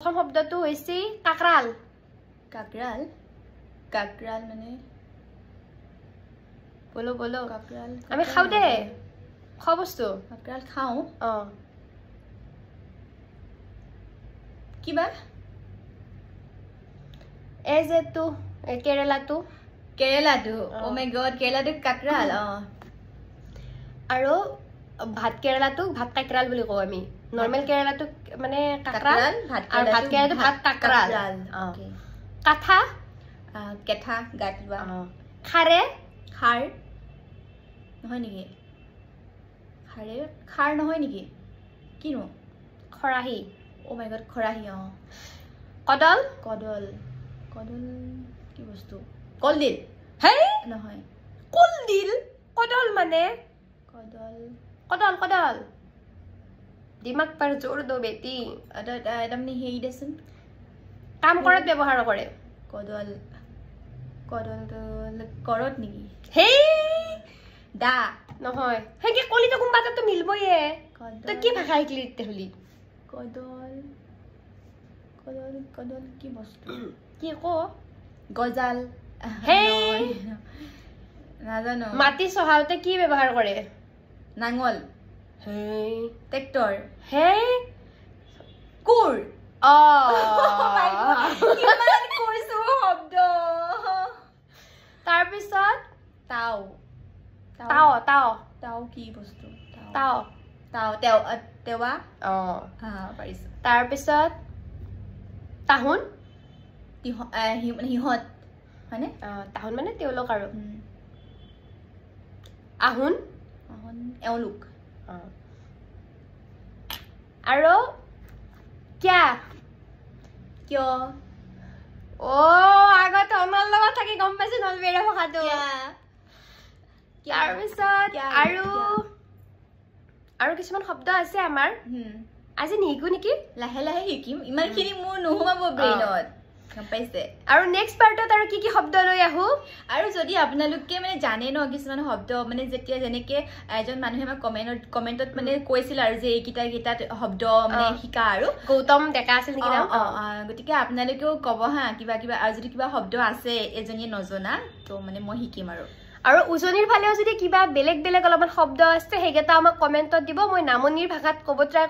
প্ৰথম শব্দটো হৈছে কাকৰাল কাকৰাল কাকৰাল মানে বলো বলো কাকৰাল আমি খাও দে খোৱা বস্তু কাকৰাল খাও কিবা এই যে তো কেৰেলাটো ও মাই গড কেৰেলাটো কাকৰাল আৰু ভাত কেৰেলাটো ভাত কাকৰাল বুলি কওঁ আমি নৰ্মেল কেৰেলাটো মানে কাকৰাল আৰু ভাত কেৰেলাটো ভাত কাকৰাল কাঠা কেঠা গাটৱা খাৰে খাৰ নহয় নেকি খাৰে খাৰ নহয় নেকি কিনো খৰাহি ও মাই গড খৰাহি কদল কদল কদল কি বস্তু কলদিল হেই নহয় কলদিল কদল মানে কদল কদল কদল দিমাগ पर जोर दो बेटी তাৰমানে হেৰি দেচোন কাম কৰাত ব্যৱহাৰ কৰে কদল কদলটো কৰত নেকি হেই দা নহয় হেকি কলিটো কোনবা তাতো মিলবয়ে তো কি ভাষা শিকলি তেহলি কদল কদল কদল কি বস্তু কি কো গজাল হেই নাজানো মাটি সহায়তে কি ব্যৱহাৰ কৰে নাঙল হেই ট্ৰেক্টৰ হেই কুৰ কিমান কৈছো শব্দ তাৰ পিছত তাও তাও তাও তাও কি বস্তু তাও তাও তেৱা পাৰিছো তাৰ পিছত তাহুন হিহঁত হয়নে তাহুন মানে তেওঁলোক আৰু আহুন আহুন এওঁলোক আৰু কিয়া কিয় আগত অনাৰ লগত থাকি গম পাইছো নলবেৰা ভাষাটো তাৰপিছত আৰু কিছুমান শব্দ আছে আমাৰ আজি নিশিকো নেকি লাহে লাহে শিকিম ইমানখিনি মোৰ নোহোমাব ব্ৰেইনত গম পাইছে আৰু নেক্সট পাৰ্টত আৰু কি শব্দ লৈ আহো আৰু যদি আপোনালোকে মানে জানে ন কিছুমান শব্দ মানে যেতিয়া যেনেকে এজন মানুহে আমাক কমেন্টত মানে কৈছিল আৰু যে এইকেইটা শব্দ মানে শিকা আৰু গৌতম ডেকা আছিল নেকি গতিকে আপোনালোকেও কব হা কিবা কিবা আৰু যদি কিবা শব্দ আছে এজনীয়ে নজনা তো মানে মই শিকিম আৰু উজনিৰ ফালেও যদি কিবা বেলেগ বেলেগ অলপমান শব্দ আছে সেইকেইটা আমাক কমেন্টত দিব মই নামনিৰ ভাষাত ক'ব ট্ৰাই